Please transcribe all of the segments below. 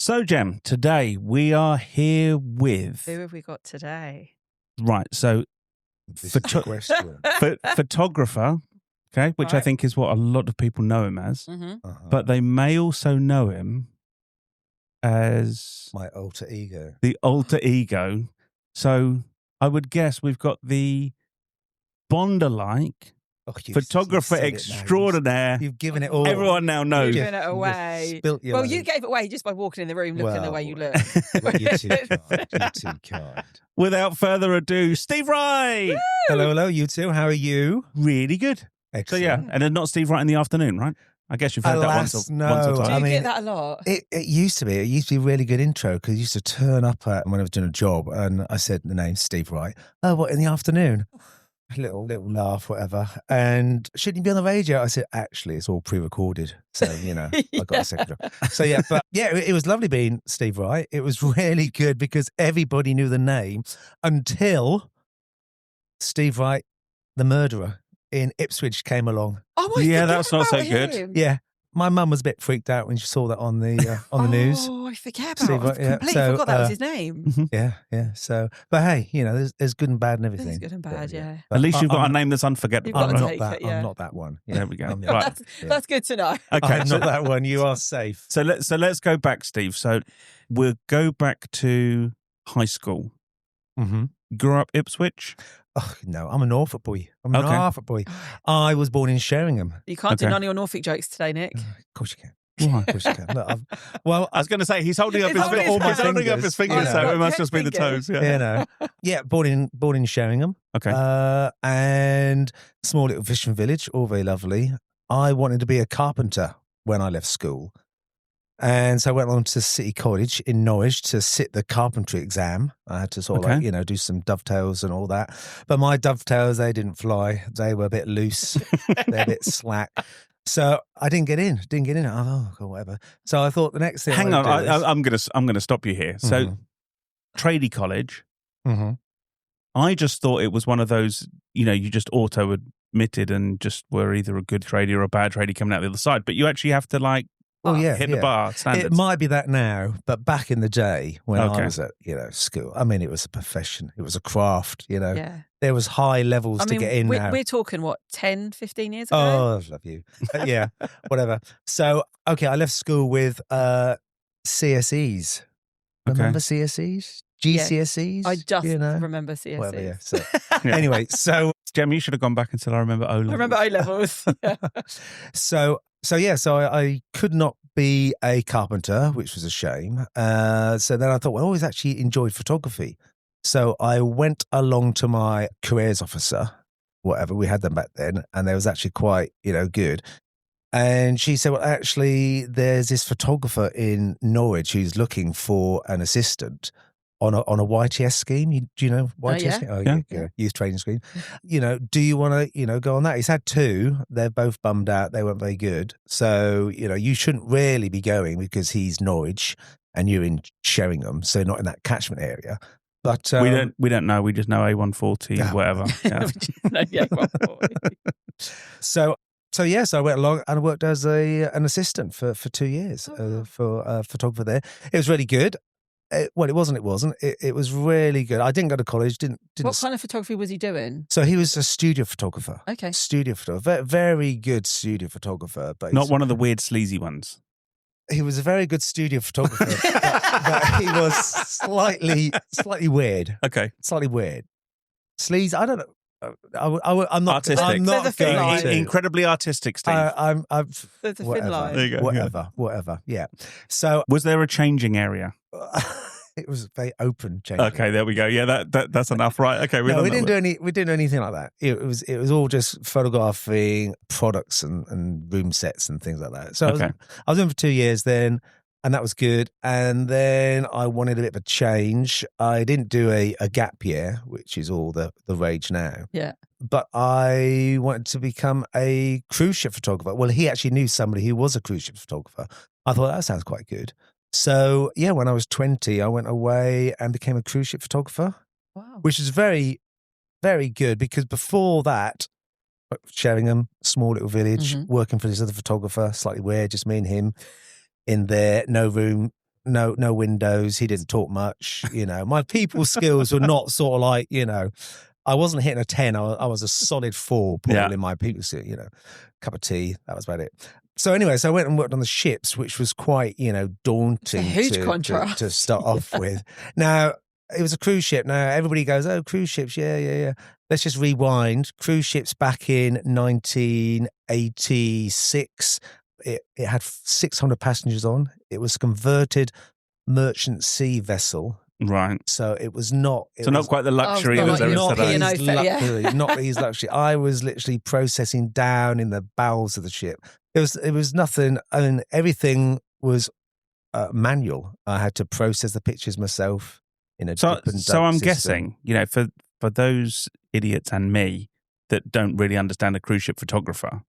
So, Jem, today we are here with... Who have we got today? Right, so photographer, okay, which I think is what a lot of people know him as, but they may also know him as... my alter ego. The alter ego. So I would guess we've got the Bond-alike photographer extraordinaire. You've given it all. Everyone now knows. You've given it away. Well, you gave it away just by walking in the room, looking the way you look. You're too kind. You're too kind. Without further ado, Steve Wright. Woo! Hello, you two. How are you? Really good. Excellent. So yeah, and then not Steve Wright in the afternoon, right? I guess you've heard that once or twice. Do you get that a lot? It used to be. It used to be a really good intro because you used to turn up when I was doing a job and I said the name Steve Wright. Oh, what, in the afternoon? A little laugh, whatever. And shouldn't you be on the radio? I said, actually, it's all pre-recorded. So, I got a second job. So, it was lovely being Steve Wright. It was really good because everybody knew the name until Steve Wright, the murderer in Ipswich, came along. Oh, yeah, that's not so him. good. Yeah. My mum was a bit freaked out when she saw that on the news. Oh, I forget about it. I completely forgot that was his name. Yeah. So, but hey, there's good and bad and everything. There's good and bad, yeah. At least you've got a name that's unforgettable. You've got to I'm take not that. it, yeah. I'm not that one. Yeah. There we go. Right. That's good to know. Okay, I'm not that one. You are safe. So let's go back, Steve. So we'll go back to high school. Mm-hmm. Grew up Ipswich. Oh, no, I'm a Norfolk boy. I'm a Okay. Norfolk boy. I was born in Sheringham. You can't do none of your Norfolk jokes today, Nick. Of course you can. Why? Of course you can. Look, I was going to say he's holding up He's his holding fingers. his He's holding up his fingers, so it must just be the toes. Yeah. born in Sheringham. Okay. And small little fishing village, all very lovely. I wanted to be a carpenter when I left school. And so I went on to City College in Norwich to sit the carpentry exam. I had to sort of do some dovetails and all that. But my dovetails, they didn't fly. They were a bit loose. They're a bit slack. So I didn't get in. Oh, whatever. So I thought the next thing. Hang on, I'm gonna stop you here. So, tradie college. Mm-hmm. I just thought it was one of those. You just auto admitted and just were either a good tradie or a bad tradie coming out the other side. But you actually have to hit the bar standards. It might be that now, but back in the day when I was at school, I mean, it was a profession. It was a craft. Yeah. There was high levels to get in. We're talking 10, 15 years ago. Oh, I love you. Yeah, whatever. So I left school with CSEs. Remember CSEs? GCSEs? I just remember CSEs. Whatever, yeah. So, anyway, so Jem, you should have gone back until I remember O levels. I remember O levels. So I could not be a carpenter, which was a shame. So then I thought, well, I always actually enjoyed photography. So I went along to my careers officer, whatever, we had them back then, and they was actually quite, good. And she said, well, actually, there's this photographer in Norwich who's looking for an assistant on a YTS scheme. Do you know YTS scheme? Oh, yeah. Youth training scheme. Do you want to, go on that? He's had 2. They're both bummed out. They weren't very good. So, you shouldn't really be going because he's Norwich and you're in Sheringham, so not in that catchment area. But we don't know. We just know A140, whatever. Yeah. So I went along and I worked as an assistant for 2 years for a photographer there. It was really good. It wasn't. It was really good. I didn't go to college. Didn't. What kind of photography was he doing? So he was a studio photographer. Okay. Studio photographer. Very good studio photographer. But not one of the weird sleazy ones. He was a very good studio photographer, but he was slightly weird. Okay. Slightly weird. Sleaze, I don't know. I'm not artistic. I'm not going to. Incredibly artistic, Steve. There's a thin line. There you go. Whatever. Yeah. So was there a changing area? It was very open changing. Okay, there we go. Yeah, that's enough, right? Okay, we didn't do anything like that. It was all just photographing products and room sets and things like that. So I was in for 2 years then, and that was good. And then I wanted a bit of a change. I didn't do a gap year, which is all the rage now. Yeah. But I wanted to become a cruise ship photographer. Well, he actually knew somebody who was a cruise ship photographer. I thought that sounds quite good. So, yeah, when I was 20, I went away and became a cruise ship photographer. Wow. Which is very, very good because before that, Sheringham, small little village, working for this other photographer, slightly weird, just me and him in there, no room, no windows. He didn't talk much. My people skills were not sort of like, I wasn't hitting a 10. I was a solid 4, Paul, in my people skills, cup of tea. That was about it. So anyway, I went and worked on the ships, which was quite, daunting. It's a huge contrast to start off with. Now, it was a cruise ship. Now, everybody goes, oh, cruise ships, yeah. Let's just rewind. Cruise ships back in 1986, it had 600 passengers on. It was a converted merchant sea vessel. Right. So it was not... not quite the luxury of today. Not these luxury. I was literally processing down in the bowels of the ship. It was nothing. I mean, everything was manual. I had to process the pictures myself in a So I'm system. guessing, for those idiots and me that don't really understand a cruise ship photographer,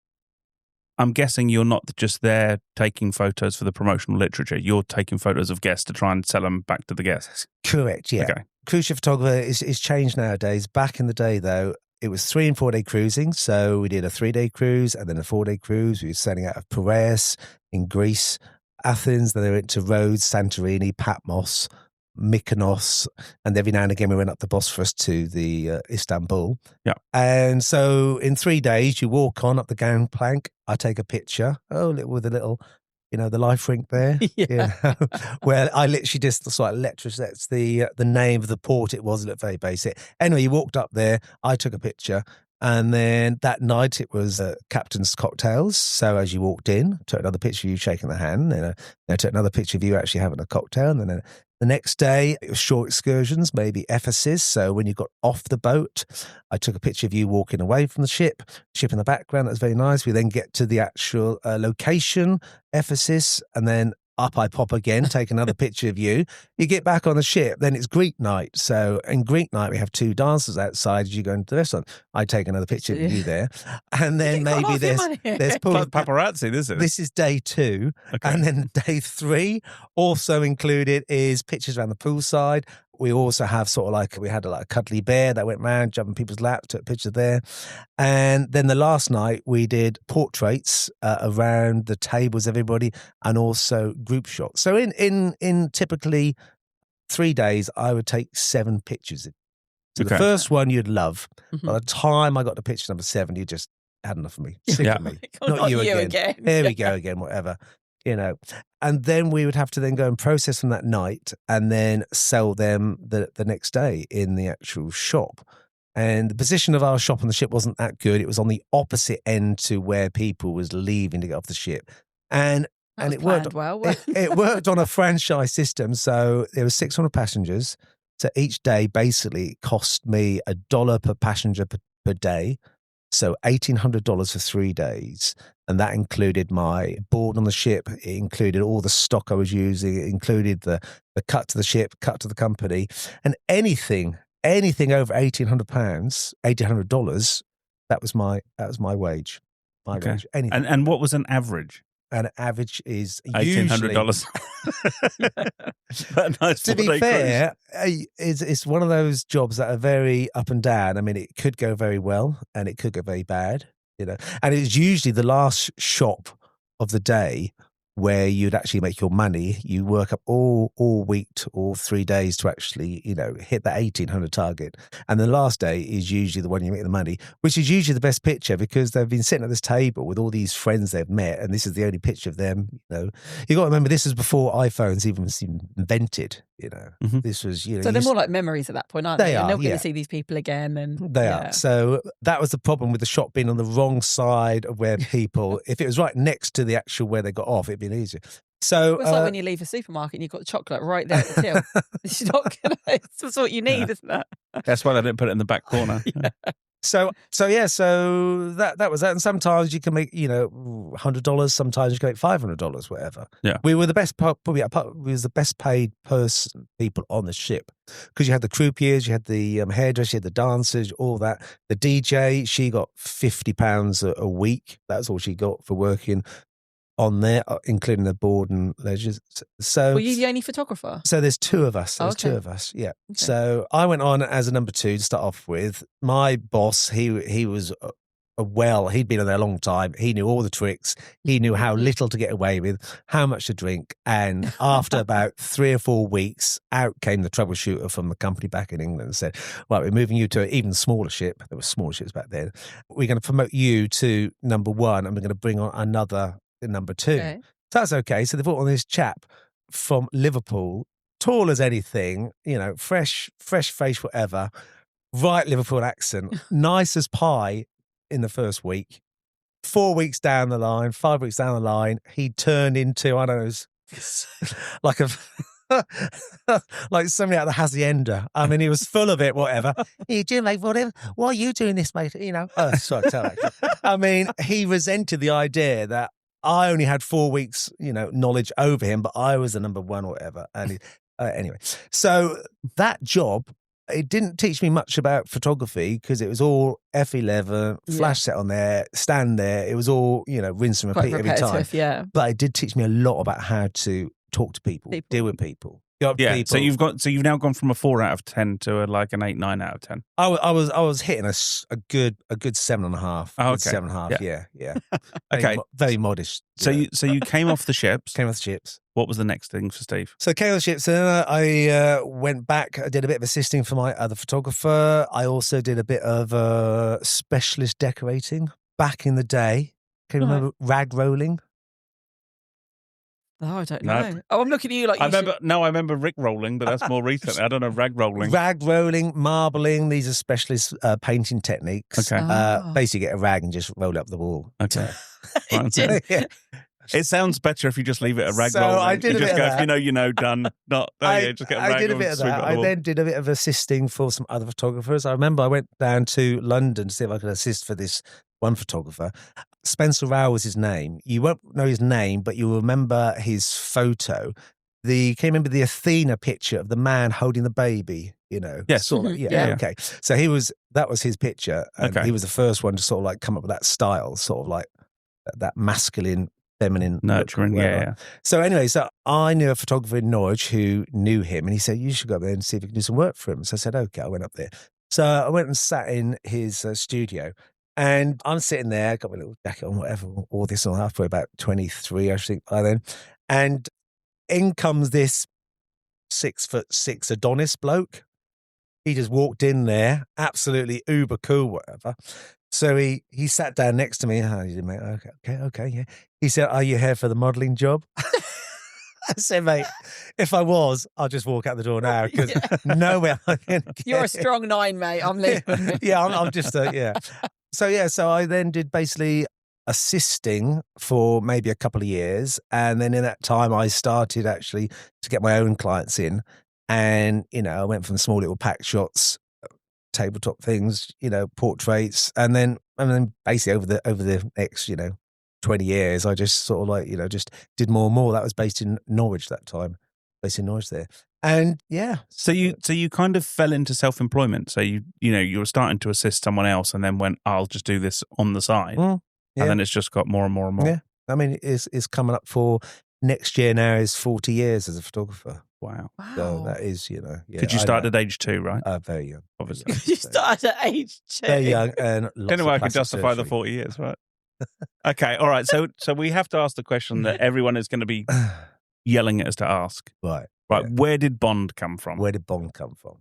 I'm guessing you're not just there taking photos for the promotional literature. You're taking photos of guests to try and sell them back to the guests. Correct, yeah. Okay. Cruise ship photographer is changed nowadays. Back in the day, though, it was 3 and 4 day cruising. So we did a 3-day cruise and then a 4-day cruise. We were sailing out of Piraeus in Greece, Athens, then they went to Rhodes, Santorini, Patmos, Mykonos, and every now and again we went up the Bosphorus to the Istanbul. Yeah. And so in 3 days, you walk on up the gangplank. I take a picture, with a little, the life rink there, where I literally just sort of that's the name of the port it was. It looked very basic. Anyway, you walked up there. I took a picture. And then that night it was captain's cocktails. So as you walked in, took another picture of you shaking the hand. Then I took another picture of you actually having a cocktail. And then the next day it was short excursions, maybe Ephesus. So when you got off the boat, I took a picture of you walking away from the ship in the background. That was very nice. We then get to the actual location, Ephesus, and then up I pop again, take another picture of you. You get back on the ship, then it's Greek night. So in Greek night, we have 2 dancers outside as you go into the restaurant. I take another picture of you there. And then maybe there's paparazzi, this is day 2. Okay. And then day 3 also included is pictures around the poolside. We also have we had a cuddly bear that went round, jumping people's laps, took pictures there. And then the last night we did portraits around the tables, everybody, and also group shots. So in typically 3 days, I would take 7 pictures. So the first one you'd love. Mm-hmm. By the time I got to picture number 7, you just had enough of me. Sick of me. Not you again. There we go again, whatever. And then we would have to then go and process them that night and then sell them the next day in the actual shop. And the position of our shop on the ship wasn't that good. It was on the opposite end to where people was leaving to get off the ship. And it worked well. It worked on a franchise system. So there was 600 passengers. So each day basically cost me $1 per passenger per day. So $1,800 for 3 days. And that included my board on the ship. It included all the stock I was using. It included the cut to the ship, cut to the company. And anything over $1,800, that was my wage. My wage. Anything. And what was an average? An average is $1,800. Nice. To be fair, it's one of those jobs that are very up and down. I mean, it could go very well and it could go very bad, And it's usually the last shop of the day where you'd actually make your money. You work up all week or 3 days to actually, hit that 1,800 target. And the last day is usually the one you make the money, which is usually the best picture because they've been sitting at this table with all these friends they've met. And this is the only picture of them, You got to remember, this is before iPhones even was invented, Mm-hmm. This was, So they're more like memories at that point, aren't they? They are, You're not going to see these people again. And they are. So that was the problem with the shop being on the wrong side of where people, if it was right next to the actual where they got off, it'd been easier. So it's like when you leave a supermarket and you've got the chocolate right there at the till. It's not gonna. It's what you need, isn't it? That's why they didn't put it in the back corner. Yeah. So that was that. And sometimes you can make, $100. Sometimes you can make $500, whatever. Yeah. We were the best, we was the best paid people on the ship because you had the croupiers, you had the hairdressers, you had the dancers, all that. The DJ, she got £50 a week. That's all she got for working on there, including the board and leisure. So were you the only photographer? So there's 2 of us. There's 2 of us, yeah. Okay. So I went on as a number 2 to start off with. My boss, he was he'd been there a long time. He knew all the tricks. He knew how little to get away with, how much to drink. And after about 3 or 4 weeks, out came the troubleshooter from the company back in England and said, "Well, we're moving you to an even smaller ship." There were smaller ships back then. "We're going to promote you to number 1, and we're going to bring on another number 2. Okay. So that's okay. So they brought on this chap from Liverpool, tall as anything, fresh face, whatever, right Liverpool accent, nice as pie in the first week. 4 weeks down the line, 5 weeks down the line, he turned into, I don't know, like like somebody out of the Hacienda. I mean, he was full of it, whatever. "Hey, Jim, mate, whatever. Why are you doing this, mate?" Sorry, tell me. I mean, he resented the idea that I only had 4 weeks, knowledge over him, but I was the number 1 or whatever. And anyway, so that job, it didn't teach me much about photography because it was all F11, flash set on there, stand there. It was all, rinse and repeat every time. Yeah. But it did teach me a lot about how to talk to people. Deal with people. Yeah. So you've now gone from a 4 out of 10 to an 8, 9 out of 10. I was hitting a good 7.5. Oh, okay. 7.5. Yeah. Okay. Very modest. So you came off the ships. Came off the ships. What was the next thing for Steve? So came off the ships, and then I went back. I did a bit of assisting for my other photographer. I also did a bit of specialist decorating back in the day. Can you remember rag rolling? Oh, I don't know. Oh, I'm looking at you like I remember Rick rolling, but that's more recent. I don't know rag rolling. Rag rolling, marbling, these are specialist painting techniques. Okay. Basically get a rag and just roll it up the wall. Okay. Yeah. It sounds better if you just leave it a rag So rolling. I did you a just bit go, of that. done. Not, just get a rag I did a and bit of sweep that. it up the I wall. then did a bit of assisting for some other photographers. I remember I went down to London to see if I could assist for this one photographer. Spencer Rao was his name. You won't know his name, but you'll remember his photo. Can you remember the Athena picture of the man holding the baby? Yes. Sort of, Yeah. Okay. So that was his picture. And he was the first one to sort of like come up with that style, sort of like that masculine, feminine, nurturing. Yeah. So anyway, I knew a photographer in Norwich who knew him, and he said, "You should go up there and see if you can do some work for him." So I said, "Okay." I went up there. So I went and sat in his studio, and I'm sitting there, got my little jacket on, whatever, all this and all that, for about 23, I think, by then. And in comes this 6'6" Adonis bloke. He just walked in there, absolutely uber cool, whatever. So he sat down next to me. "How are you doing, mate?" Okay, yeah. He said, "Are you here for the modelling job?" I said, "Mate, if I was, I'll just walk out the door now because nowhere I'm going to get." You're a strong 9, mate. I'm leaving. Yeah, I'm just yeah. So I then did basically assisting for maybe a couple of years, and then in that time I started actually to get my own clients in, and I went from small little pack shots, tabletop things, portraits, and then basically over the next 20 years, I just sort of like just did more and more. That was based in Norwich that time, based in Norwich there, and yeah. So you kind of fell into self-employment. So you were starting to assist someone else, and then went, "I'll just do this on the side," and then it's just got more and more and more. Yeah, I mean, it's coming up for next year now is 40 years as a photographer. Wow. So that is, Yeah, Could you start at age 2, right? Very young. Obviously. You started at age 2. Very young and lots Anyway, I of could plastic justify the surgery. 40 years, right? Okay, all right. So we have to ask the question that everyone is going to be yelling at us to ask. Right. Right. Yeah. Where did Bond come from? Where did Bond come from?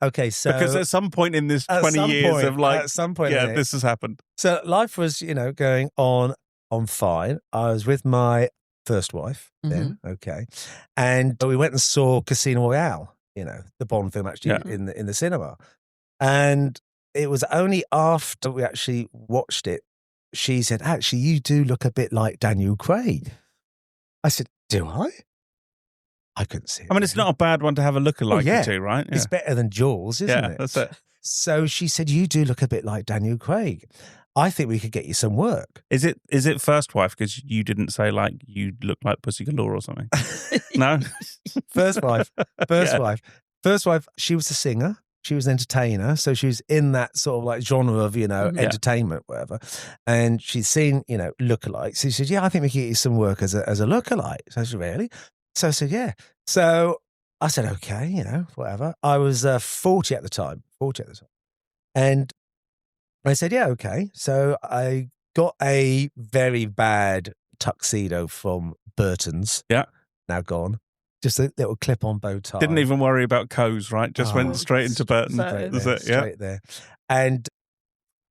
Okay, so Because at some point in this 20 years of at some point, this has happened. So life was, going on fine. I was with my first wife then, okay, and we went and saw Casino Royale, the Bond film actually in the cinema, and it was only after we actually watched it, she said, "Actually, you do look a bit like Daniel Craig." I said, "Do I?" I couldn't see it. I mean, it's not a bad one to have a lookalike to, right? Yeah. It's better than Jaws, isn't it? Yeah, that's it. So she said, "You do look a bit like Daniel Craig. I think we could get you some work." Is it first wife? Because you didn't say like you look like Pussy Galore or something. No? First wife. First wife, she was a singer. She was an entertainer. So she was in that sort of like genre of, entertainment, whatever. And she'd seen, lookalikes. So she said, "Yeah, I think we could get you some work as a lookalike." So I said, "Really?" So I said, "Yeah." So I said, "Okay, whatever." I was 40 at the time. And I said, yeah, okay. So I got a very bad tuxedo from Burton's. Yeah. Now gone. Just a little clip-on bow tie. Didn't even worry about Co's, right? Just went straight into Burton. Straight there, straight there. And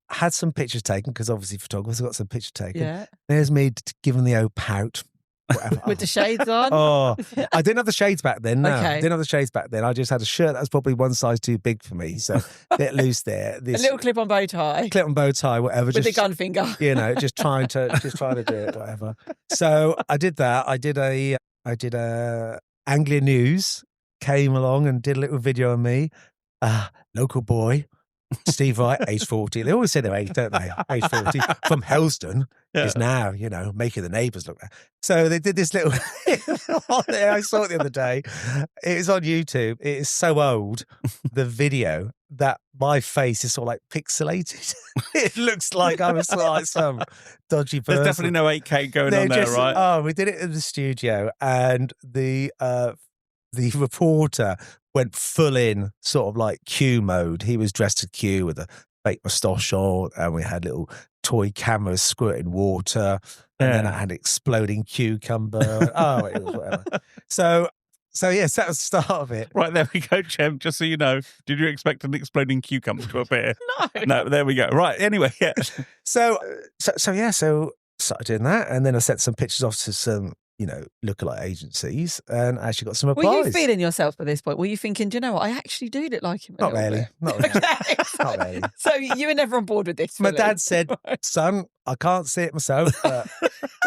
had some pictures taken, because obviously photographers got some pictures taken. Yeah. There's me giving the old pout. With the shades on? Oh, I didn't have the shades back then. No, Okay. I didn't have the shades back then. I just had a shirt that was probably one size too big for me. So a bit loose there. A little clip-on bow tie. Clip-on bow tie, whatever. With the gun finger. You know, just trying to do it, whatever. So I did that. I did a Anglia News came along and did a little video on me. Local boy, Steve Wright, age 40. They always say their age, don't they? Age 40 from Helston is now, making the neighbours look bad. So they did this little on there. I saw it the other day. It is on YouTube. It is so old, the video, that my face is sort of like pixelated. It looks like I was like some dodgy person. There's definitely no 8K going on there, right? Oh, we did it in the studio, and the reporter went full in sort of like Q mode. He was dressed as Q with a fake moustache on, and we had little toy cameras squirting water, and then I had exploding cucumber. Oh, it was whatever. So yes, that was the start of it. Right, there we go, Jem. Just so you know, did you expect an exploding cucumber to appear? No, there we go. Right, anyway, yeah. So started doing that, and then I sent some pictures off to some, lookalike agencies, and actually got some replies. Were you feeling yourself at this point? Were you thinking, do you know what? I actually do look like him. Not really. Not really. So you were never on board with this. My dad said, son, I can't see it myself, but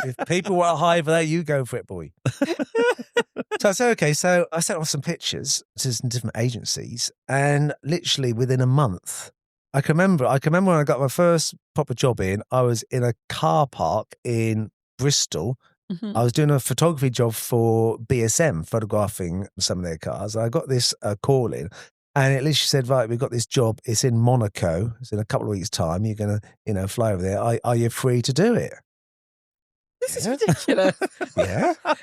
if people want to hire for that, you go for it, boy. So I said, okay. So I sent off some pictures to some different agencies, and literally within a month, I can remember when I got my first proper job in, I was in a car park in Bristol. Mm-hmm. I was doing a photography job for BSM, photographing some of their cars. I got this call in, and it literally said, right, we've got this job. It's in Monaco. It's in a couple of weeks' time. You're going to, fly over there. Are you free to do it? This is ridiculous. Yeah. God,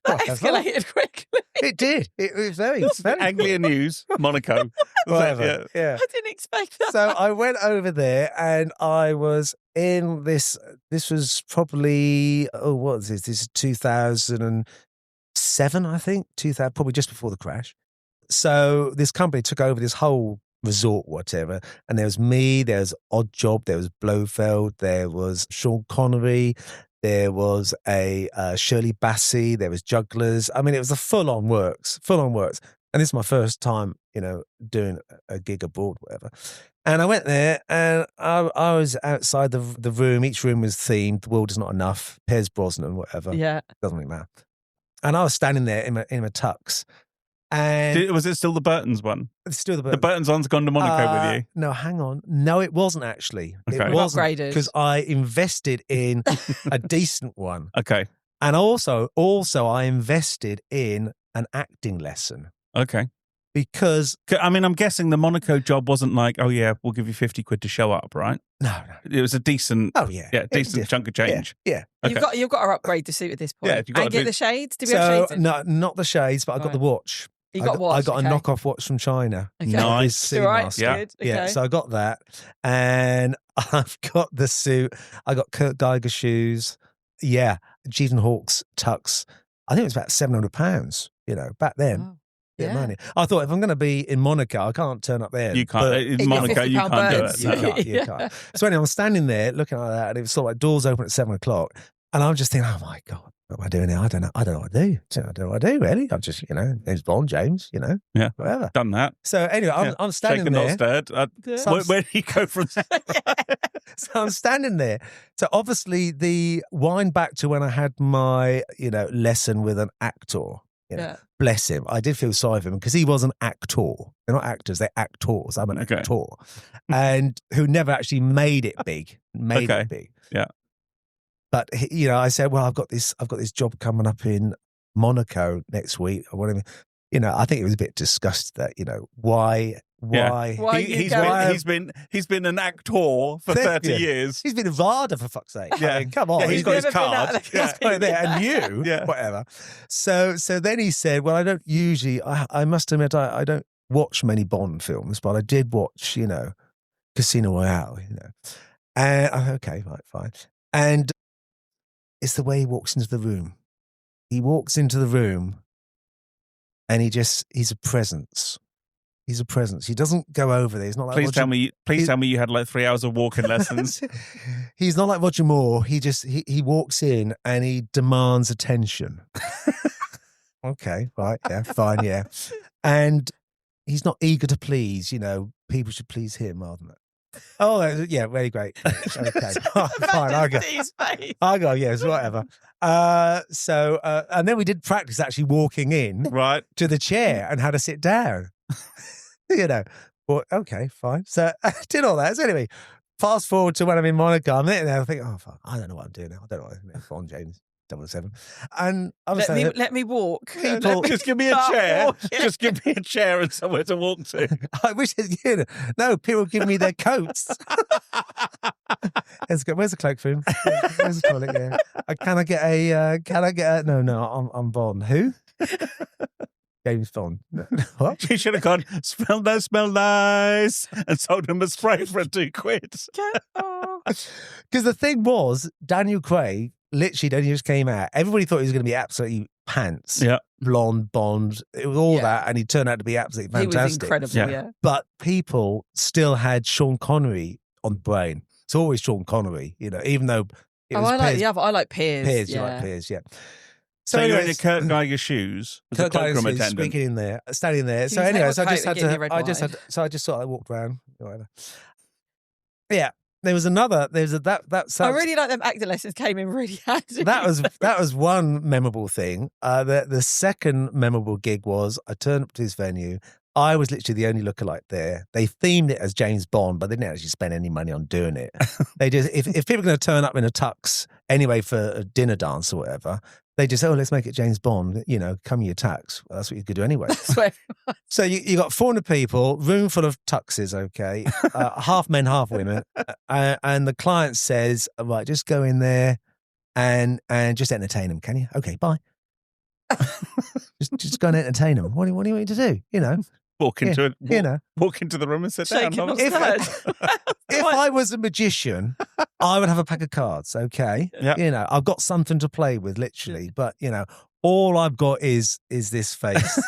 that escalated quickly. It did. It was very Anglia News, Monaco. Whatever. Yeah. I didn't expect that. So I went over there, and I was in this. This was probably, what is this? This is 2007, I think. Probably just before the crash. So this company took over this whole resort, whatever, and there was me, there was Odd Job, there was Blofeld, there was Sean Connery, there was a Shirley Bassey, there was Jugglers. I mean, it was a full-on works. And this is my first time, doing a gig abroad, whatever. And I went there, and I was outside the room. Each room was themed. The World Is Not Enough, Piers Brosnan, whatever. Yeah. Doesn't really matter. And I was standing there in my tux. And was it still the Burton's one? It's still the The Burton's one's gone to Monaco with you? No, hang on. No, it wasn't actually. Okay. It wasn't, upgraded. because I invested in a decent one. Okay. And also I invested in an acting lesson. Okay. Because I mean, I'm guessing the Monaco job wasn't like, oh yeah, we'll give you 50 quid to show up, right? No. It was a decent, decent chunk of change. Yeah. Okay. You've got to upgrade the suit at this point. Yeah, you've got and to get the shades. Did we have shades in? No, not the shades, but I got the watch. You got watch. I got a knockoff watch from China. Okay. Nice. Right, Yeah. good. Yeah, Okay. so I got that, and I've got the suit. I got Kurt Geiger shoes. Yeah, Jeeves and Hawkes tux. I think it was about £700. Back then. Wow. Bit of Yeah. money. I thought, if I'm going to be in Monaco, I can't turn up there. You can't. But In Monaco, you £50 can't do birds. it. you can't. So anyway, I'm standing there looking like that, and it was sort of like doors open at 7:00, and I'm just thinking, oh my God, what am I doing here? I don't know what I do. I don't know what I do, really. I'm just, name's Bond, James, Yeah. whatever. Done that. So anyway, I'm standing Shaken, there. not stirred. Where do you go from there? So I'm standing there. So obviously the wind back to when I had my, lesson with an actor. Yeah. Bless him. I did feel sorry for him because he was an actor. They're not actors, they're actors. I'm an actor. And who never actually made it big. It big. Yeah. But I said, well, I've got this job coming up in Monaco next week or whatever. I think it was a bit disgusted that, why He's been an actor for 30 years. He's been a VADA, for fuck's sake. Yeah. I mean, come on. Yeah, he's got his card. He's got it there, and you, whatever. So then he said, well, I don't usually, I must admit, I don't watch many Bond films, but I did watch, Casino Royale, you know. And okay, right, fine. And it's the way he walks into the room. He walks into the room and he's a presence. He's a presence. He doesn't go over there. He's not like Please tell me you had like 3 hours of walking lessons. He's not like Roger Moore. He walks in and he demands attention. Okay, right, yeah, fine, yeah. And he's not eager to please, you know, people should please him rather than that. Oh, yeah, very great. Okay, fine, I go, yes, whatever. And then we did practice actually walking in Right. to the chair and how to sit down. You know, well, okay, fine. So I did all that. So anyway, fast forward to when I'm in Monaco, I'm there and I think, oh, fuck, I don't know what I'm doing now. I don't know what I'm doing. On James 007. And I was let me walk. People, Just give me a chair. Just give me a chair and somewhere to walk to. I wish, you know, no, people give me their coats. Where's the cloak for him? Where's the toilet? Yeah. Can I get a, no, I'm Bond. Who? James Bond. What? She should have gone, smell nice, and sold him a spray for £2. Because the thing was, Daniel Craig, literally, when he just came out, everybody thought he was going to be absolutely pants. Yeah. Blonde, Bond, it was all that, and he turned out to be absolutely fantastic. He was incredible, yeah. But people still had Sean Connery on the brain. It's always Sean Connery, you know, even though it was I like Piers. Piers, yeah. you like Piers, yeah. So you're in Kurt Geiger's shoes. Kurt Geiger's shoes, speaking in there, standing there. So anyway, so I just sort of walked around, whatever. Yeah. There was that. I really like them acting lessons came in really handy. That was one memorable thing. The second memorable gig was I turned up to this venue. I was literally the only lookalike there. They themed it as James Bond, but they didn't actually spend any money on doing it. They just if people are going to turn up in a tux anyway for a dinner dance or whatever, they just say, oh, let's make it James Bond. You know, come in your tux. Well, that's what you could do anyway. So you got 400 people, room full of tuxes, okay, half men, half women, and the client says, right, just go in there and just entertain them, can you? Okay, bye. just go and entertain them. What do you want me to do? You know, walk into the room and sit down. If I was a magician, I would have a pack of cards. Okay, you know, I've got something to play with, literally. But you know, all I've got is this face,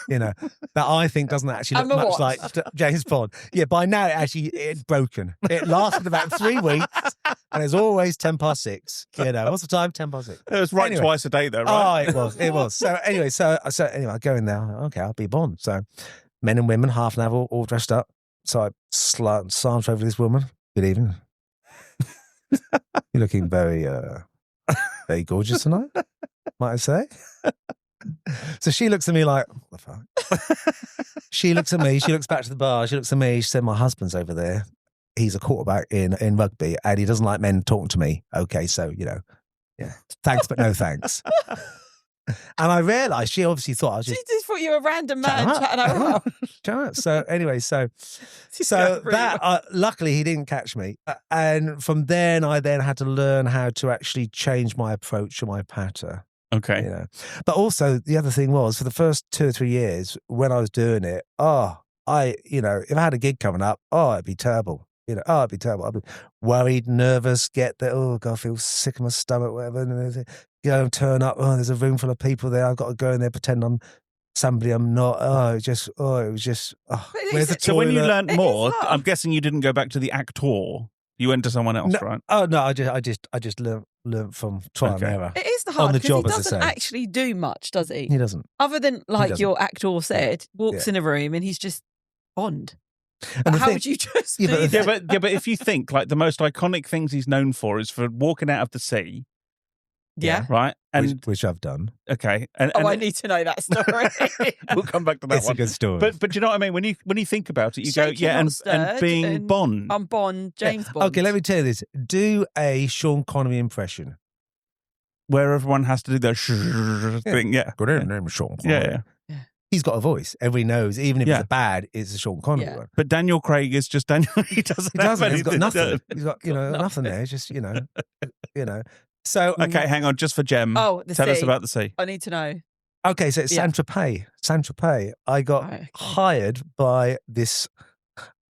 you know, that I think doesn't actually look much like James Bond. Yeah, by now it's broken. It lasted about 3 weeks, and it's always 6:10. You know, what's the time? 6:10. It was right twice a day, though, right? Oh, it was. So anyway, I go in there. Okay, I'll be Bond. So men and women, half an hour, all dressed up. So I slant over this woman. Good evening. You're looking very, very gorgeous tonight, might I say. So she looks at me like, what the fuck? She looks at me. She looks back to the bar. She looks at me. She said, my husband's over there. He's a quarterback in rugby, and he doesn't like men talking to me. Okay, so, you know, yeah, thanks, but no thanks. And I realised she obviously thought I was just... She just thought you were a random man chatting around. So anyway, so that, luckily he didn't catch me. And from then, I then had to learn how to actually change my approach to my patter. Okay. You know, but also the other thing was, for the first 2 or 3 years when I was doing it, if I had a gig coming up, it'd be terrible. You know, it'd be terrible. I'd be worried, nervous, get there. Oh God, I feel sick in my stomach, whatever. And turn up. Oh, there's a room full of people there. I've got to go in there, pretend I'm somebody I'm not. Where's the toilet? So when you learnt more, I'm guessing you didn't go back to the actor. You went to someone else, right? Oh no, I just learnt from trial and error. It is the hard, on the job, he doesn't actually do much, does he? He doesn't. Other than, like your actor said, walks in a room and he's just Bond. And how would you just do that? But if you think, like, the most iconic things he's known for is for walking out of the sea. Yeah. Right? And which I've done. Okay. And I need to know that story. We'll come back to that it's one. It's a good story. But do you know what I mean? When you think about it, you go, and being Bond. I'm Bond, James Bond. Okay, let me tell you this. Do a Sean Connery impression. Where everyone has to do the thing, Good name, Sean Connery. Yeah. He's got a voice. Everybody knows, even if it's bad, it's a Sean Connery one. But Daniel Craig is just Daniel. He doesn't. He's got nothing. He's got nothing there. It's just you know. So okay, hang on, just for Jem. Oh, tell us about the sea. I need to know. Okay, so it's Saint-Tropez. Saint-Tropez. I got hired by this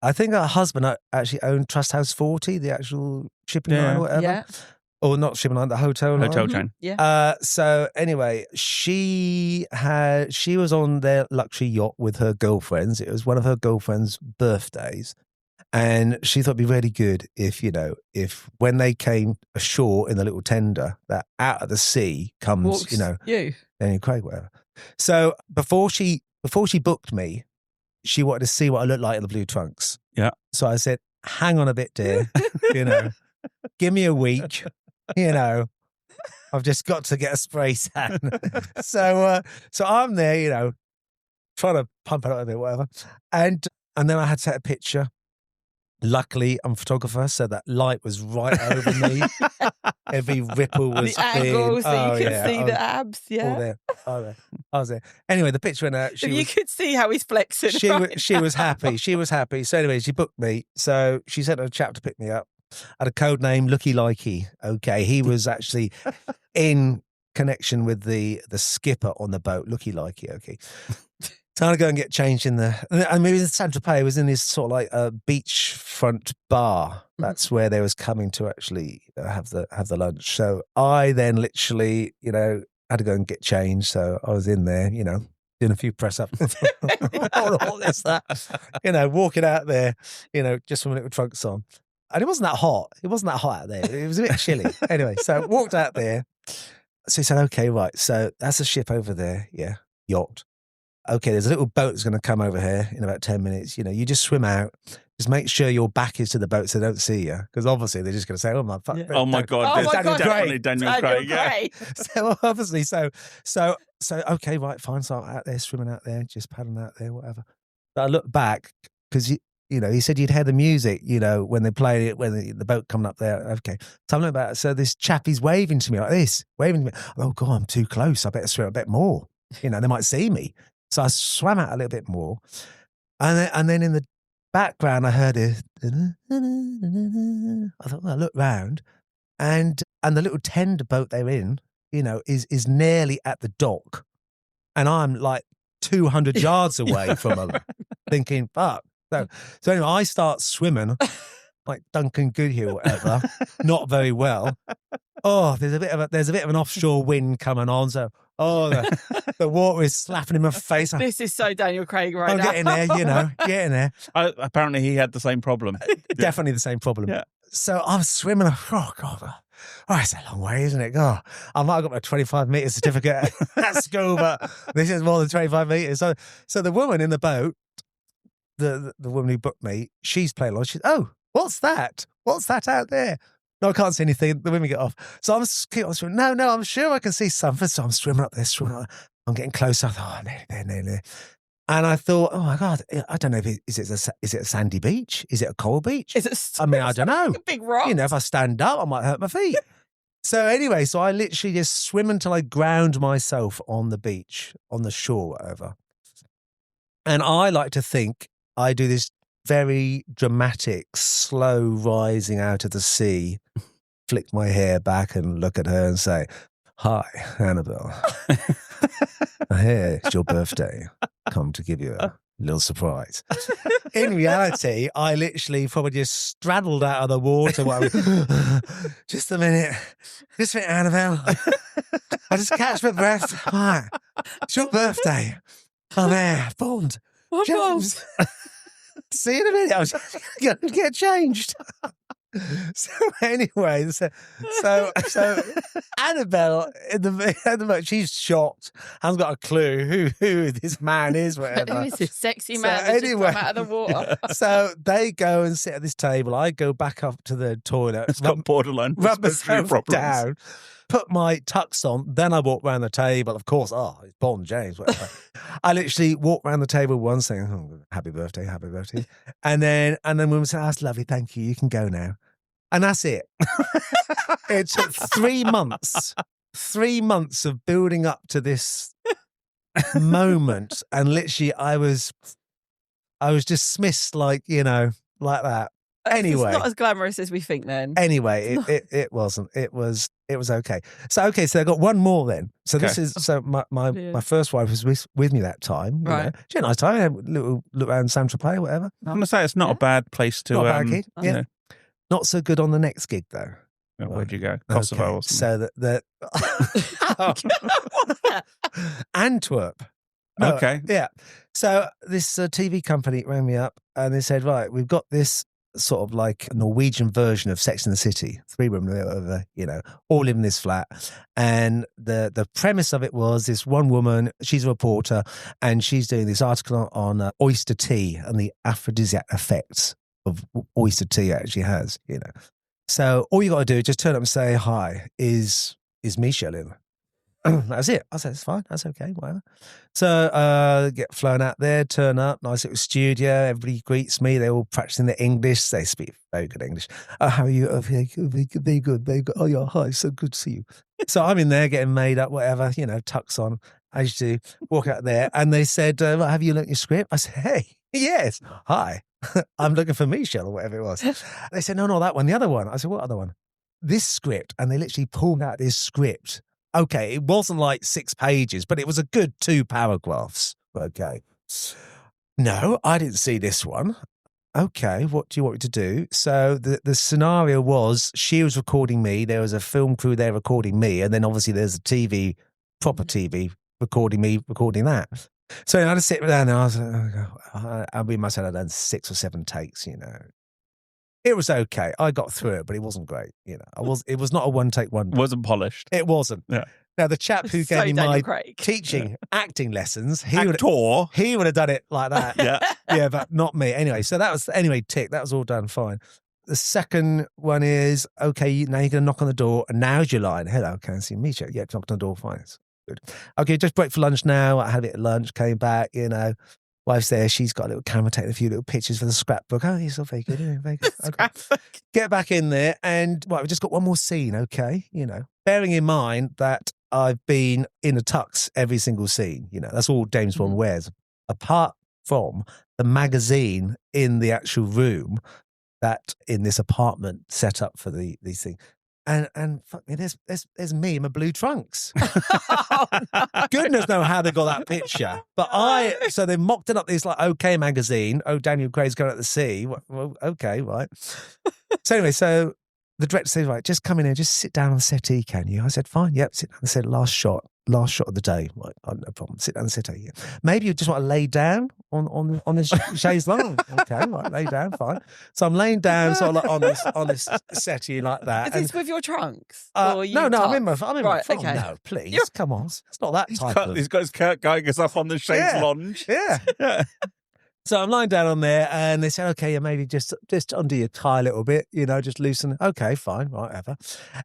I think her husband actually owned Trust House 40, the actual shipping Yeah. line or whatever. Yeah. Or not shipping line, the hotel line. Hotel chain. Yeah. So anyway, she was on their luxury yacht with her girlfriends. It was one of her girlfriends' birthdays. And she thought it'd be really good if when they came ashore in the little tender, that out of the sea comes, Walks you. Daniel Craig, whatever. So before she booked me, she wanted to see what I looked like in the blue trunks. Yeah. So I said, hang on a bit, dear. Give me a week. I've just got to get a spray tan. So I'm there, trying to pump it up a bit, whatever. And then I had to take a picture. Luckily, I'm a photographer, so that light was right over me. Every ripple was the angles, so you could see the abs. Yeah, all there. I was there. Anyway, the picture went out. You could see how he's flexing. She was happy. She was happy. So anyway, she booked me. So she sent a chap to pick me up. I had a code name, Looky Likey. Okay, he was actually in connection with the skipper on the boat, Looky Likey. Okay. So I go and get changed in maybe in Saint-Tropez. It was in this sort of like a beachfront bar. That's where they was coming to actually have the lunch. So I then literally, had to go and get changed. So I was in there, doing a few press ups, all this, that, walking out there, just with my little trunks on. And it wasn't that hot. It wasn't that hot out there. It was a bit chilly. Anyway, so walked out there. So he said, okay, right. So that's a ship over there. Yeah. Yacht. Okay, there's a little boat that's going to come over here in about 10 minutes. You just swim out. Just make sure your back is to the boat so they don't see you. Because obviously they're just going to say, oh my fuck. Yeah. Oh my God. Definitely Daniel Craig. Yeah. So obviously, so okay, right, fine. So I'm out there, swimming out there, just paddling out there, whatever. But I look back because, he said you'd hear the music, when they played it, when the boat coming up there. Okay. So I'm looking back. So this chap, he's waving to me like this, waving to me. Oh God, I'm too close. I better swim a bit more. They might see me. So I swam out a little bit more. And then in the background, I heard it. I thought, well, I looked round. And the little tender boat they're in, is nearly at the dock. And I'm like 200 yards away from them, thinking, fuck. So anyway, I start swimming like Duncan Goodhue or whatever, not very well. Oh, there's a bit of an offshore wind coming on. So, the water is slapping in my face. This is so Daniel Craig right now. I'm getting there, getting there. Apparently he had the same problem. Definitely the same problem. Yeah. So I'm swimming. Oh, God. Oh, it's a long way, isn't it? God, I might have got my 25 metre certificate at school, but this is more than 25 metres. So the woman in the boat, the woman who booked me, she's playing along. She's, oh, what's that? What's that out there? No, I can't see anything. The women get off. So I'm swimming. No, I'm sure I can see something. So I'm swimming up there, I'm getting closer. I thought, oh, no. And I thought, oh my God, I don't know if is it a sandy beach? Is it a coral beach? Is it? I mean, I don't know. A big rock. If I stand up, I might hurt my feet. So anyway, I literally just swim until I ground myself on the beach, on the shore, whatever. And I like to think I do this very dramatic, slow rising out of the sea, flick my hair back and look at her and say, hi, Annabelle. Here, it's your birthday. Come to give you a little surprise. In reality, I literally probably just straddled out of the water. Just a minute, Annabelle. I just catch my breath. Hi, it's your birthday. I'm there, Bond. James. See you in a minute. I was going to get changed. So anyway, so Annabelle at the moment, she's shocked, hasn't got a clue who this man is, whatever. Who is this sexy man that's just come out of the water? So they go and sit at this table. I go back up to the toilet. It's got borderline rub myself down, put my tux on, then I walk around the table. Of course, it's Bond, James, whatever. I literally walk around the table once saying, oh, happy birthday. And then women say, that's lovely, thank you, you can go now. And that's it. It took 3 months. 3 months of building up to this moment. And literally I was dismissed like that. Anyway. It's not as glamorous as we think then. Anyway, it wasn't. It was okay. So I got one more then. So this is my first wife was with me that time. You know. She had a nice time. Had a little look around Saint-Tropez, whatever. I'm gonna say it's not a bad place to. Not a bad gig. You know. Not so good on the next gig though. Where'd you go? Kosovo or something? So Antwerp. No, okay. Yeah. So this TV company rang me up and they said, right, we've got this sort of like Norwegian version of Sex and the City, 3-room, you know, all in this flat. And the premise of it was this one woman, she's a reporter, and she's doing this article on oyster tea and the aphrodisiac effects of oyster tea actually has, you know. So all you got to do is just turn up and say, hi, is Michelle in? That's it. I said, it's fine. That's okay. Whatever. So get flown out there, turn up, nice little studio. Everybody greets me. They're all practicing their English. They speak very good English. How are you? Oh, very good. Very good. Oh, yeah. Hi. So good to see you. So I'm in there getting made up, whatever, you know, tux on, as you do. Walk out there. And they said, have you learnt your script? I said, hey, yes. Hi. I'm looking for Michelle or whatever it was. They said, no, that one. The other one. I said, what other one? This script. And they literally pulled out this script. Okay, it wasn't like 6 pages, but it was a good 2 paragraphs. Okay. No, I didn't see this one. Okay, what do you want me to do? So the scenario was she was recording me. There was a film crew there recording me. And then obviously there's a proper TV recording me, recording that. So I had to sit down and I was like, we must have done 6 or 7 takes, you know. It was okay. I got through it, but it wasn't great. You know, it was not a one-take wonder. Wasn't polished. It wasn't. Yeah. Now the chap who gave me my teaching acting lessons, he would have done it like that. Yeah, but not me. Anyway, so that was tick. That was all done fine. The second one is okay. Now you're going to knock on the door, and now's your line. Hello, can I see Misha? Yeah, knocked on the door. Fine. It's good. Okay, just break for lunch now. I had a bit of lunch. Came back. You know. Wife's there. She's got a little camera, taking a few little pictures for the scrapbook. Oh, you're so very good. Very good. Okay. Get back in there. And we've just got one more scene, okay? You know, bearing in mind that I've been in a tux every single scene. You know, that's all James Bond wears. Apart from the magazine in the actual room that in this apartment set up for these things. And fuck me, there's me in my blue trunks. Oh, no. Goodness knows how they got that picture. But so they mocked it up this like OK magazine. Oh, Daniel Craig's going out to sea. Well, okay, right. So anyway, so the director said, right, just come in here, just sit down on the settee, can you? I said, fine, yep, sit down. I said, last shot of the day. Right, oh, no problem. Sit down on the settee. Yeah. Maybe you just want to lay down on this chaise longue. Okay, right, lay down, fine. So I'm laying down sort of like on this settee like that. Is this with your trunks? No, I'm in my phone. Okay. No, please, come on. It's not that type of... He's got his Kurt Geigers up on the chaise lounge. Yeah. So I'm lying down on there and they said, okay, yeah, maybe just undo your tie a little bit, you know, just loosen. Okay, fine, whatever.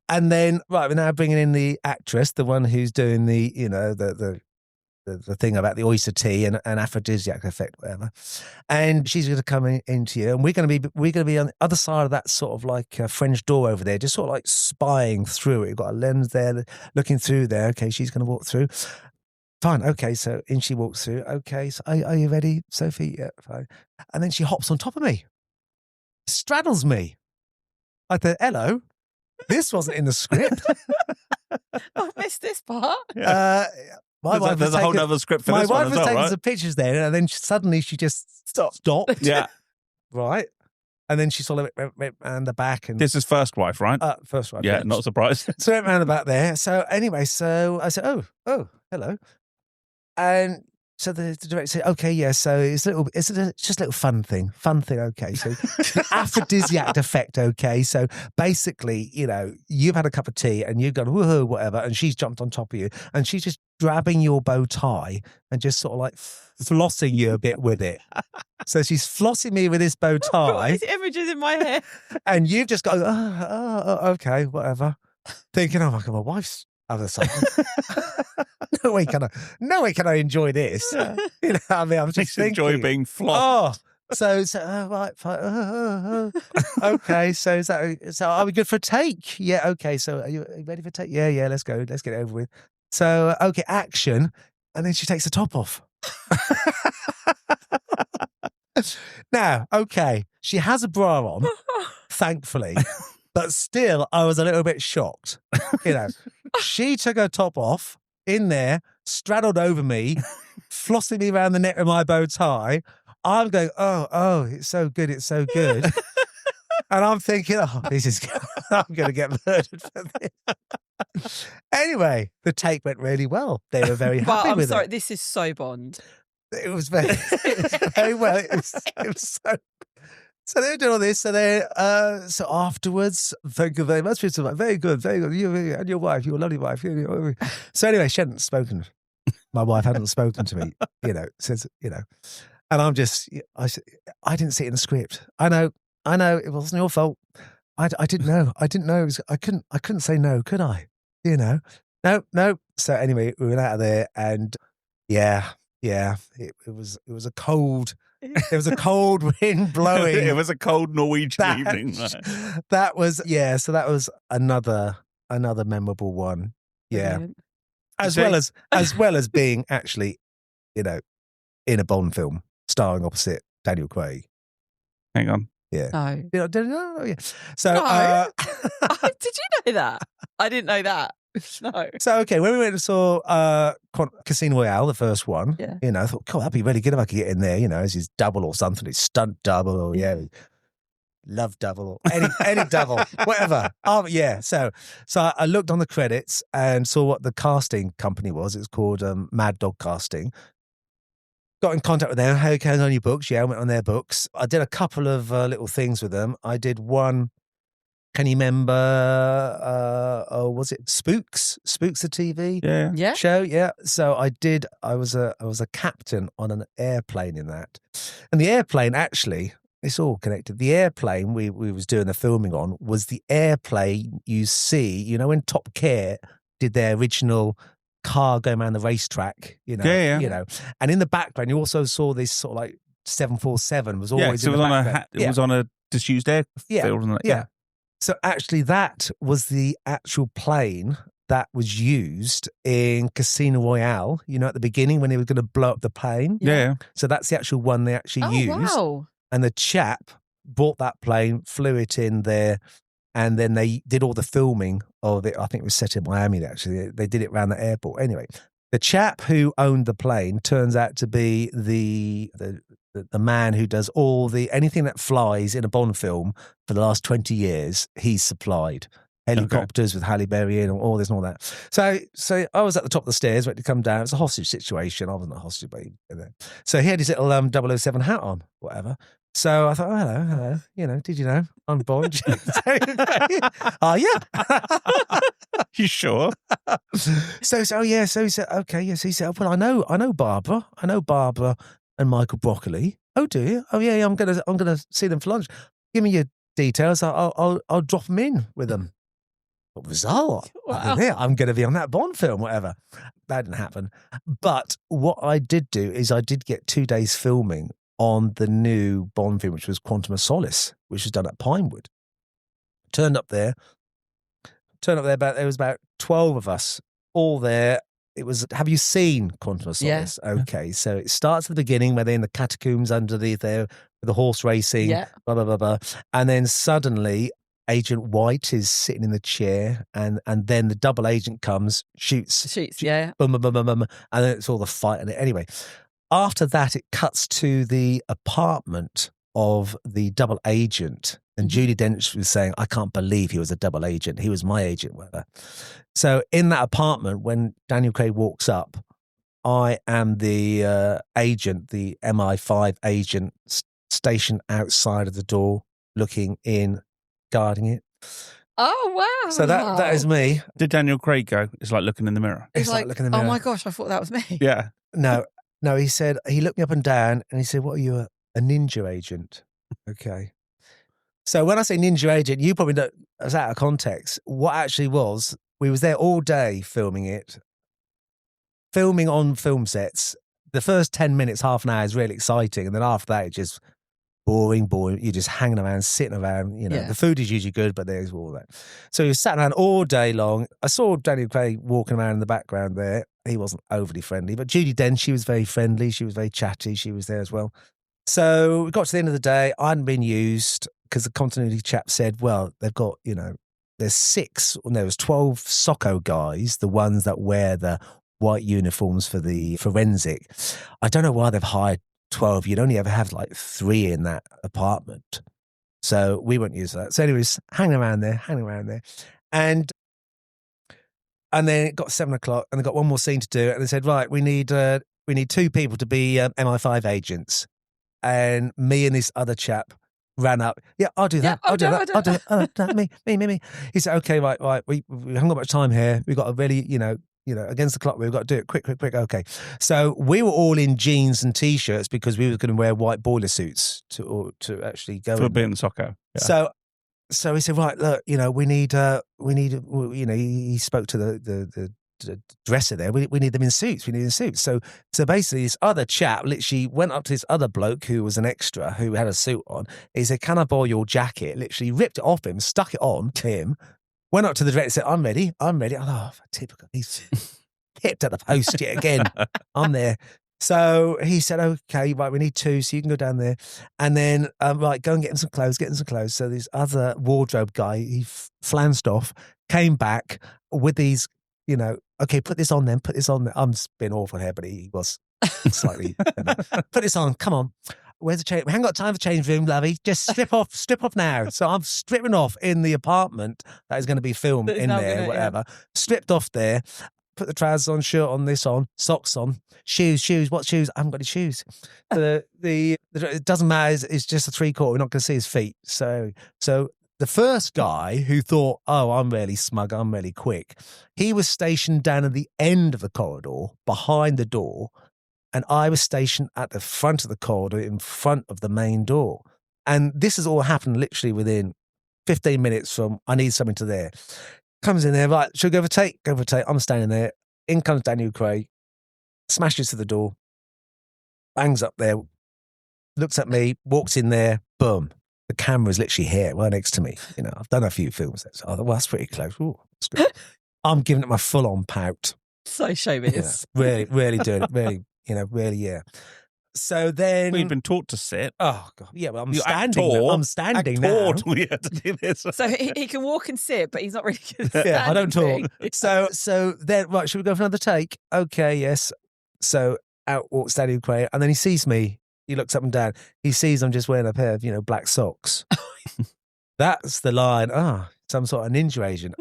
And then, right, we're now bringing in the actress, the one who's doing the, you know, the thing about the oyster tea and aphrodisiac effect, whatever. And she's going to come into you and we're going to be on the other side of that sort of like French door over there, just sort of like spying through it. You've got a lens there, looking through there. Okay, she's going to walk through. Fine, okay, so in she walks through. Okay, so are you ready, Sophie? Yeah, fine. And then she hops on top of me, straddles me. I thought, hello, this wasn't in the script. I missed this part. Yeah. There's a whole other script for this one as well, right? My wife was taking some pictures there, and then suddenly she just stopped. Yeah. Right. And then she sort of went around the back. And this is first wife, right? First wife. Yeah, not surprised. So I went around the back there. So anyway, so I said, oh, hello. And so the director said, okay, yeah, so it's just a little fun thing, okay. So the aphrodisiac effect, okay. So basically, you know, you've had a cup of tea and you've gone, woohoo, whatever, and she's jumped on top of you and she's just grabbing your bow tie and just sort of like flossing you a bit with it. So she's flossing me with this bow tie. These images in my head. And you've just got, okay, whatever. Thinking, oh my God, my wife's other side. No way can I enjoy this. Yeah. You know, I mean, I'm just thinking, enjoy being flossed. So right, fine. Okay, so are we good for a take? Yeah, okay. So are you ready for a take? Yeah, let's go. Let's get it over with. So okay, action, and then she takes the top off. Now, okay, She has a bra on, thankfully, but still, I was a little bit shocked. You know, she took her top off in there, straddled over me, flossing me around the neck with my bow tie. I'm going, oh, it's so good, it's so good. And I'm thinking, this is, I'm going to get murdered for this. Anyway, the take went really well. They were very happy But I'm with sorry, it. this is so Bond. It was very, very well. It was so they were doing all this. So so afterwards, thank you very much. People were like, very good, very good. You and your wife, your lovely wife. So anyway, she hadn't spoken. My wife hadn't spoken to me, since, and I'm just, I didn't see it in the script. I know, it wasn't your fault. I didn't know. I didn't know. I couldn't say no, could I? No. So anyway, we went out of there, and yeah, it was a cold. It was a cold wind blowing. It was a cold Norwegian evening. That was So that was another memorable one. Yeah, Brilliant. as well as being actually, in a Bond film starring opposite Daniel Craig. Hang on. Yeah. No. Yeah. So, No. Did you know that? I didn't know that. No. So, okay, when we went and saw Casino Royale, the first one, Yeah. I thought, God, that'd be really good if I could get in there, as his double or something, his stunt double, or love double, or any double, whatever. Yeah. So I looked on the credits and saw what the casting company was. It's called Mad Dog Casting. Got in contact with them. How goes on your books? Yeah, I went on their books. I did a couple of little things with them. I did one. Can you remember? Was it Spooks? Spooks, the TV Yeah. show. Yeah. So I did. I was a captain on an airplane in that, and the airplane actually. It's all connected. The airplane we was doing the filming on was the airplane you see. When Top Gear did their original car going around the racetrack, Yeah. And in the background, you also saw this sort of like 747 was always it in was the on background. it was on a disused airfield, wasn't it? Yeah. So actually, that was the actual plane that was used in Casino Royale. At the beginning when they were going to blow up the plane. Yeah. So that's the actual one they actually used. Wow. And the chap bought that plane, flew it in there. And then they did all the filming of it. I think it was set in Miami, actually. They did it around the airport. Anyway, the chap who owned the plane turns out to be the man who does anything that flies in a Bond film for the last 20 years, he's supplied. Helicopters with Halle Berry in, and all this and all that. So I was at the top of the stairs, waiting to come down. It's a hostage situation. I wasn't a hostage, but so he had his little 007 hat on, whatever. So I thought, hello, did you know I'm Bond? Oh, yeah. You sure? So he said, okay, yes. He said, well, I know Barbara. I know Barbara and Michael Broccoli. Oh, do you? Oh, yeah. I'm gonna see them for lunch. Give me your details. I'll drop them in with them. What bizarre! Wow. I'm going to be on that Bond film, whatever. That didn't happen. But what I did do is I did get 2 days filming on the new Bond film, which was Quantum of Solace, which was done at Pinewood. Turned up there. There was about 12 of us all there. It was. Have you seen Quantum of Solace? Yeah. Okay, so it starts at the beginning where they're in the catacombs underneath there with the horse racing. Yeah. Blah blah blah blah, and then suddenly Agent White is sitting in the chair, and then the double agent comes, shoots, Yeah. boom, boom, boom, boom, boom, and then it's all the fight. And anyway, after that, it cuts to the apartment of the double agent, and Judi Dench was saying, "I can't believe he was a double agent. He was my agent." Whatever. So in that apartment, when Daniel Craig walks up, I am the agent, the MI5 agent, stationed outside of the door, looking in, guarding it. Oh, wow. So that is me. Did Daniel Craig go? It's like looking in the mirror. It's like looking in the oh mirror. my gosh, I thought that was me. Yeah. No, he said, he looked me up and down and he said, what are you, a ninja agent? Okay. So when I say ninja agent, you probably know, it's out of context. What actually was, we was there all day filming it, filming on film sets. The first 10 minutes, half an hour is really exciting. And then after that, it's just boring. You're just hanging around, sitting around, The food is usually good, but there's all that. So he was sat around all day long. I saw Daniel Craig walking around in the background there. He wasn't overly friendly, but Judi Dench, she was very friendly. She was very chatty. She was there as well. So we got to the end of the day. I hadn't been used because the continuity chap said, well, they've got, there was 12 Socco guys, the ones that wear the white uniforms for the forensic. I don't know why they've hired 12. You'd only ever have like 3 in that apartment. So we wouldn't use that. So anyways, hanging around there. And then it got 7 o'clock and they got one more scene to do. And they said, right, we need 2 people to be MI5 agents. And me and this other chap ran up. Yeah, I'll do that. I'll do that. Me. He said, okay, right. We haven't got much time here. We've got to really, against the clock, we've got to do it quick. Okay. So we were all in jeans and T-shirts because we were going to wear white boiler suits to actually go. For being the Socco. Yeah. So he said, right, look, we need, he spoke to the dresser there. We need them in suits. So basically this other chap literally went up to this other bloke who was an extra who had a suit on. He said, can I borrow your jacket? Literally ripped it off him, stuck it on him, went up to the director and said, I'm ready. Oh, typical. He's hit at the post yet again. I'm there. So he said, okay, right, we need 2, so you can go down there. And then, right, go and get him some clothes. So this other wardrobe guy, he flounced off, came back with these, okay, put this on then. I'm being awful here, but he was slightly, put this on, come on. Where's the change? We haven't got time for change room, lovey. Just strip off now. So I'm stripping off in the apartment that is going to be filmed in there, whatever. Yeah. Stripped off there. Put the trousers on, shirt on, this on, socks on, shoes. What shoes? I haven't got any shoes. It doesn't matter. It's just a 3/4. We're not going to see his feet. So the first guy who thought, oh, I'm really smug, I'm really quick, he was stationed down at the end of the corridor, behind the door, and I was stationed at the front of the corridor, in front of the main door. And this has all happened literally within 15 minutes from I need something to there. Comes in there, right, should we go for take? Go for take. I'm standing there. In comes Daniel Craig, smashes to the door, bangs up there, looks at me, walks in there, boom. The camera's literally here, right next to me. I've done a few films. So I thought, well, that's pretty close. Ooh, that's good. I'm giving it my full-on pout. So showbiz. Really doing it. Really, yeah. So then... We've been taught to sit. Oh, God. Yeah, well, I'm standing now. To do this. So he can walk and sit, but he's not really good at Yeah, I don't talk. Yeah. So then, right, should we go for another take? Okay, yes. So out walks Daniel Craig, and then he sees me. He looks up and down. He sees I'm just wearing a pair of, black socks. That's the line. Some sort of ninja agent.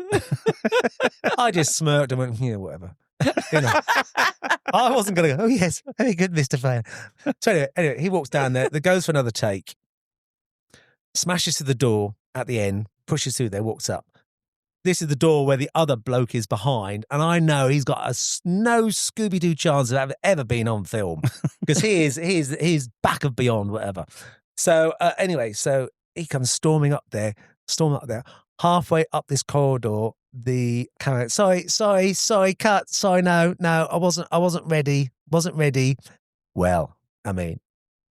I just smirked and went, whatever. I wasn't going to go, oh, yes, very good, Mr. Fair. So anyway, he walks down there, goes for another take, smashes to the door at the end, pushes through there, walks up. This is the door where the other bloke is behind, and I know he's got no Scooby-Doo chance of ever being on film because he's back of beyond, whatever. So anyway, so he comes storming up there. Halfway up this corridor, the camera, sorry, cut, sorry, no, I wasn't ready. Well, I mean,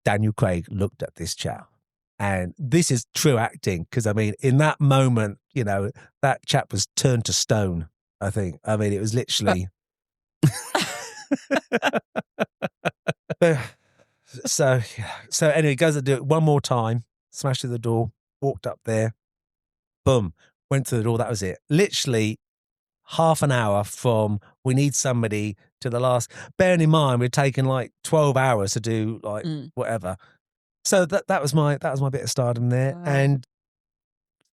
Daniel Craig looked at this chap, and this is true acting because, I mean, in that moment, that chap was turned to stone, I think. I mean, it was literally... So anyway, he goes to do it one more time, smashed through the door, walked up there, boom, went through the door, that was it. Literally half an hour from we need somebody to the last. Bearing in mind, we'd taken like 12 hours to do whatever. So that was my bit of stardom there. Wow. And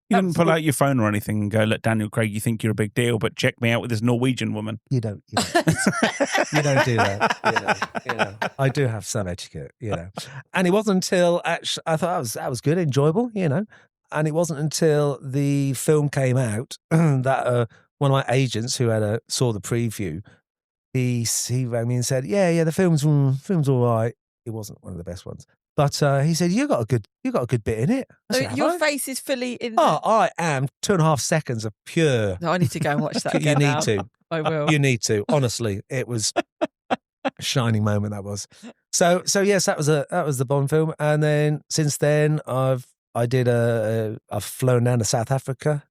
you didn't pull out your phone or anything and go, look, Daniel Craig, you think you're a big deal, but check me out with this Norwegian woman. You don't you don't do that. I do have some etiquette, And it wasn't until actually I thought that was good, enjoyable, And it wasn't until the film came out that one of my agents who saw the preview, he rang me and said, yeah, the film's all right. It wasn't one of the best ones. But he said, you got a good bit in it. So your face is fully in. Oh, I am 2.5 seconds of pure. No, I need to go and watch that You again. need to. I will. You need to. Honestly, it was a shining moment. That was. So yes, that was the Bond film, and then since then I've flown down to South Africa,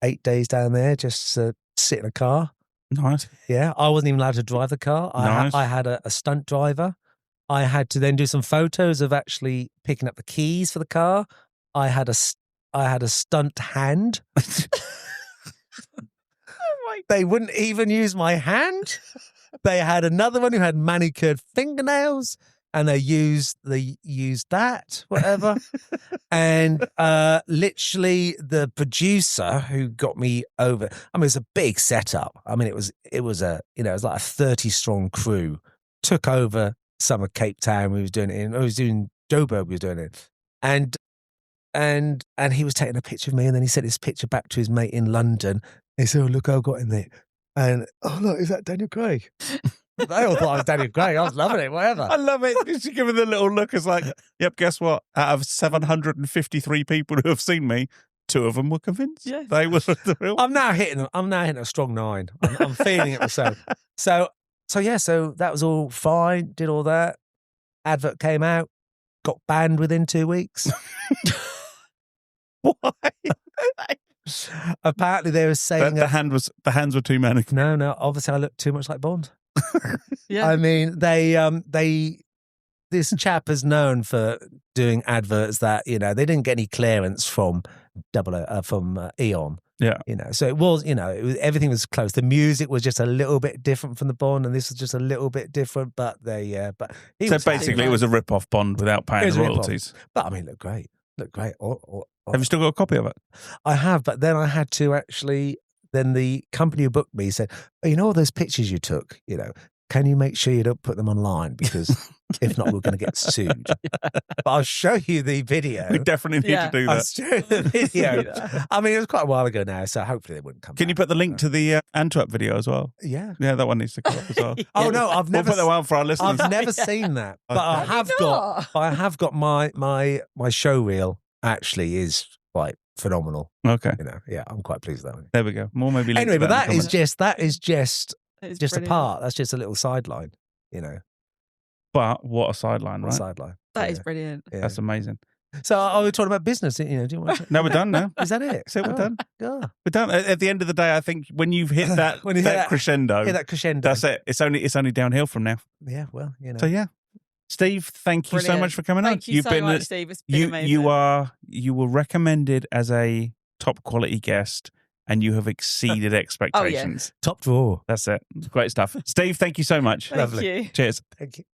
8 days down there, just to sit in a car. Nice. Yeah, I wasn't even allowed to drive the car. Nice. I had a stunt driver. I had to then do some photos of actually picking up the keys for the car. I had a stunt hand. They wouldn't even use my hand. They had another one who had manicured fingernails, and they used that, whatever. And literally the producer who got me over, I mean, it was a big setup. I mean, it was like a 30-strong crew, took over some of Cape Town. We was doing it in, I was doing Joburg, we was doing it. And he was taking a picture of me, and then he sent his picture back to his mate in London. He said, "Oh, look, I got in there." And, "Oh, look, is that Daniel Craig?" They all thought I was Daniel Craig. I was loving it, whatever. I love it. Just give me the little look. It's like, yep, guess what? Out of 753 people who have seen me, 2 of them were convinced. Yeah. They were the real. I'm now hitting a strong 9. I'm feeling it myself. So that was all fine. Did all that. Advert came out. Got banned within 2 weeks. Why? Apparently they were saying the hands were too many. No. Obviously, I look too much like Bond. Yeah. I mean, this chap is known for doing adverts that they didn't get any clearance from Eon. Yeah. So it was everything was close. The music was just a little bit different from the Bond, and this was just a little bit different. But so basically, it was a rip-off Bond without paying the royalties. But I mean, look great. Have you still got a copy of it? I have, but then I had to actually. Then the company who booked me said, "Oh, all those pictures you took, can you make sure you don't put them online? Because if not, we're going to get sued." But I'll show you the video. We definitely need to do I'll that. show you the video. I mean, it was quite a while ago now, so hopefully they wouldn't come Can you back. put the link to the Antwerp video as well? Yeah. Yeah, that one needs to come up as well. Oh no, I've never. We'll put that one for our listeners. I've never seen that, but I Have have got my show reel. Actually, is quite phenomenal. Okay. Yeah, I'm quite pleased with that one. There we go. More maybe. Anyway, but that is just. just It's a brilliant. part. That's just a little sideline. But what a sideline, right? Sideline. That is brilliant. Yeah. That's amazing. So are we talking about business? Do you want to? No, we're done now. Is that it? So we're done. Yeah. We're done. At the end of the day, I think when you've hit that, When you hit that- crescendo, Yeah, that crescendo. that's it. It's only downhill from now. Yeah. Well, So yeah, Steve, thank you so Brilliant. much for coming Thank on. you so much, Steve. It's been amazing. you were recommended as a top quality guest, and you have exceeded expectations. top drawer. That's it. Great stuff. Steve, thank you so much. Thank you. Cheers. Thank you.